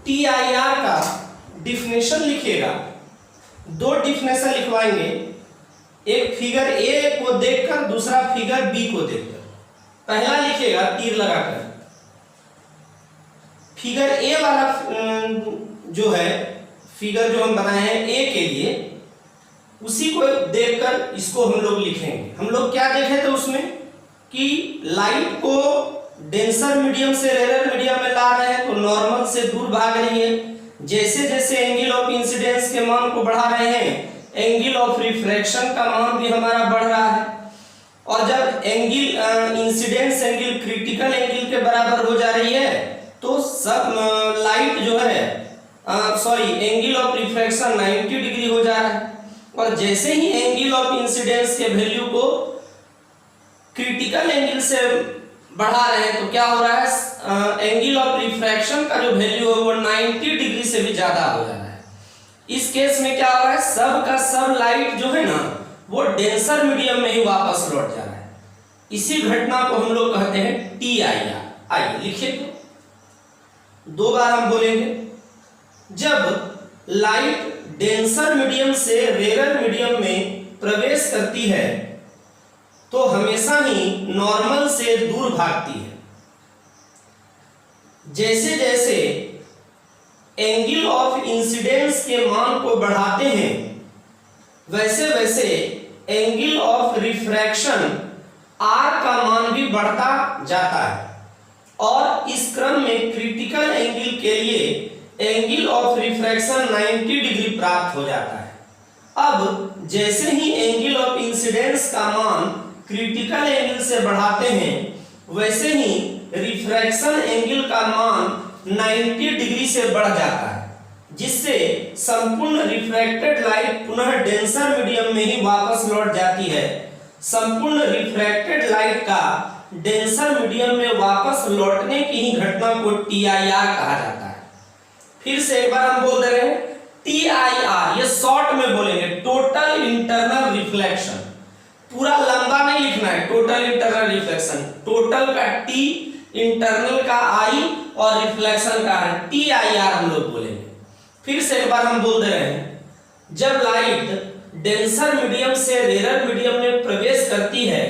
TIR का definition लिखिएगा। दो डिफिनेशन लिखवाएंगे, एक फिगर ए को देखकर, दूसरा फिगर बी को देखकर। पहला लिखिएगा तीर लगाकर, फिगर ए वाला जो है, फिगर जो हम बनाए हैं ए के लिए, उसी को देखकर इसको हम लोग लिखेंगे। हम लोग क्या देखे थे उसमें कि लाइट को डेंसर मीडियम से रेयर मीडियम में ला रहे हैं तो नॉर्मल से दूर भाग रही है। जैसे जैसे एंगल ऑफ इंसिडेंस के मान को बढ़ा रहे हैं, एंगल ऑफ रिफ्रैक्शन का मान भी हमारा बढ़ रहा है। और जब angle incidence angle critical angle के बराबर हो जा रही है तो सब लाइट जो है एंगल ऑफ रिफ्रैक्शन 90 डिग्री हो जा रहा है। और जैसे ही एंगल ऑफ इंसिडेंस के वैल्यू को क्रिटिकल एंगल से बढ़ा रहे हैं तो क्या हो रहा है, एंगल ऑफ रिफ्रैक्शन का जो वैल्यू है वो 90 डिग्री से भी ज्यादा हो जा रहा है। इस केस में क्या हो रहा है, सब का सब लाइट जो है ना वो डेंसर मीडियम में ही वापस लौट जा रहा है। इसी घटना को हम लोग कहते हैं TIR। आइए लिखिए, तो दो बार हम बोलेंगे। जब लाइट डेंसर मीडियम से रेयर मीडियम में प्रवेश करती है तो हमेशा ही नॉर्मल से दूर भागती है। जैसे जैसे एंगल ऑफ इंसिडेंस के मान को बढ़ाते हैं वैसे वैसे एंगल ऑफ रिफ्रैक्शन R का मान भी बढ़ता जाता है। और इस क्रम में क्रिटिकल एंगल के लिए एंगल ऑफ रिफ्रैक्शन 90 डिग्री प्राप्त हो जाता है। अब जैसे ही एंगल ऑफ इंसिडेंस का मान क्रिटिकल एंगल से बढ़ाते हैं वैसे ही रिफ्रैक्शन एंगल का मान 90 डिग्री से बढ़ जाता है, जिससे संपूर्ण रिफ्रैक्टेड लाइट पुनः डेंसर मीडियम में ही वापस लौट जाती है। संपूर्ण रिफ्रैक्टेड लाइट का डेंसर मीडियम में वापस लौटने की ही घटना को TIR कहा जाता है। फिर से एक बार हम बोल दे रहे हैं TIR, ये शॉर्ट में बोलेंगे, टोटल इंटरनल रिफ्लेक्शन। पूरा लंबा नहीं लिखना है, टोटल इंटरनल रिफ्लेक्शन। टोटल का T, इंटरनल का I और रिफ्लेक्शन का TIR हम लोग बोलेंगे। फिर से एक बार हम बोल दे रहे हैं, जब लाइट डेंसर मीडियम से रेयर मीडियम में प्रवेश करती है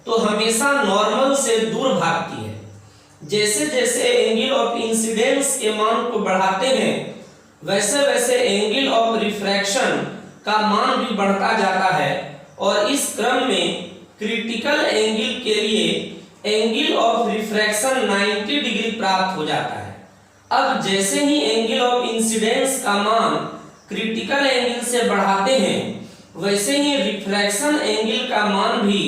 तो हमेशा नॉर्मल से दूर भागती है। जैसे जैसे एंगल ऑफ इंसिडेंस के मान को बढ़ाते हैं वैसे वैसे एंगल ऑफ रिफ्रैक्शन का मान भी बढ़ता जाता है। और इस क्रम में क्रिटिकल एंगल के लिए एंगल ऑफ रिफ्रैक्शन 90 डिग्री प्राप्त हो जाता है। अब जैसे ही एंगल ऑफ इंसिडेंस का मान क्रिटिकल एंगल से बढ़ाते हैं वैसे ही रिफ्रैक्शन एंगल का मान भी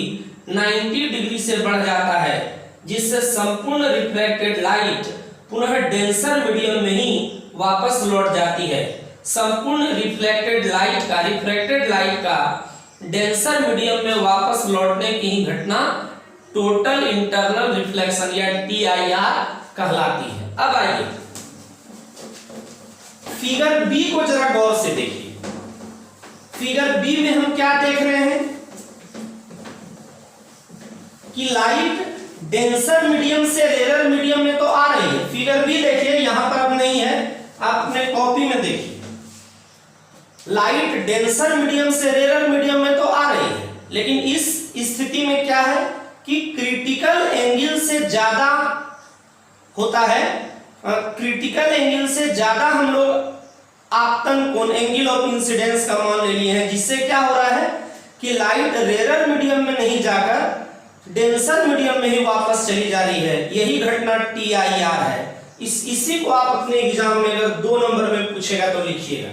90 डिग्री से बढ़ जाता है, जिससे संपूर्ण रिफ्लेक्टेड लाइट पुनः डेंसर मीडियम में ही वापस लौट जाती है। संपूर्ण रिफ्लेक्टेड लाइट का डेंसर मीडियम में वापस लौटने की ही घटना टोटल इंटरनल रिफ्लेक्शन या TIR कहलाती है। अब आइए फिगर बी को जरा गौर से देखिए। फिगर बी में हम क्या देख रहे हैं कि लाइट डेंसर मीडियम से रेयर मीडियम में तो आ रही है। फिगर बी देखिए, यहां पर अब नहीं है, आप अपने कॉपी में देखिए। लाइट डेंसर मीडियम से रेयर मीडियम में तो आ रही है, लेकिन इस स्थिति में क्या है कि क्रिटिकल एंगल से ज्यादा होता है। क्रिटिकल एंगल से ज्यादा हम लोग आपतन कोण एंगल ऑफ इंसिडेंस का मान ले लिए हैं, जिससे क्या हो रहा है कि लाइट रेयर मीडियम में नहीं जाकर डेंसर मीडियम में ही वापस चली जा रही है। यही घटना TIR है। इसी को आप अपने एग्जाम में अगर 2 नंबर में पूछेगा तो लिखिएगा।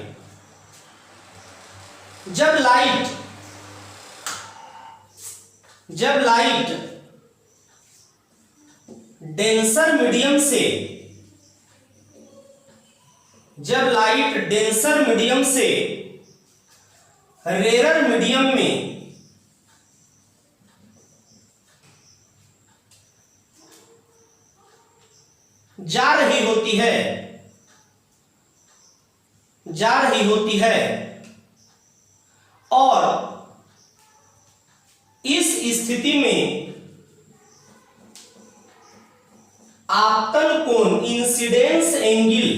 जब लाइट डेंसर मीडियम से रेयर मीडियम में जा रही होती है और इस स्थिति में आपतन कोण इंसिडेंस एंगल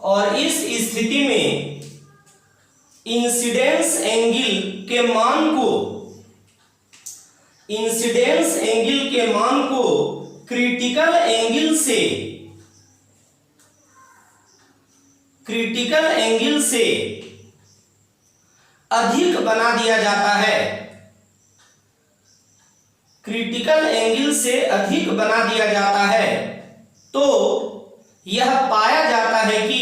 और इस स्थिति में इंसिडेंस एंगल के मान को क्रिटिकल एंगल से अधिक बना दिया जाता है। क्रिटिकल एंगल से अधिक बना दिया जाता है तो यह पाया जाता है कि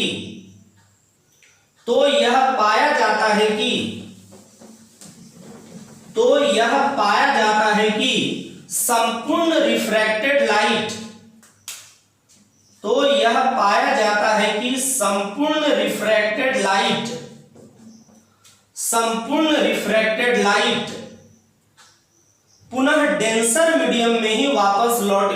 संपूर्ण रिफ्रैक्टेड लाइट पुनः डेंसर मीडियम में ही वापस लौट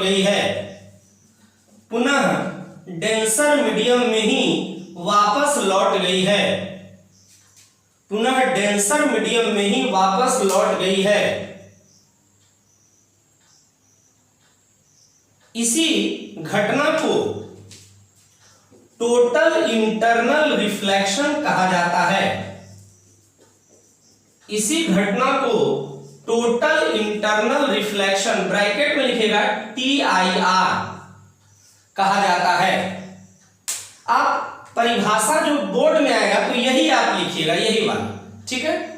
गई है। इसी घटना को टोटल इंटरनल रिफ्लेक्शन कहा जाता है। इसी घटना को टोटल इंटरनल रिफ्लेक्शन ब्रैकेट में लिखेगा TIR कहा जाता है। आप परिभाषा जो बोर्ड में आएगा तो यही आप लिखिएगा, यही वाला, ठीक है।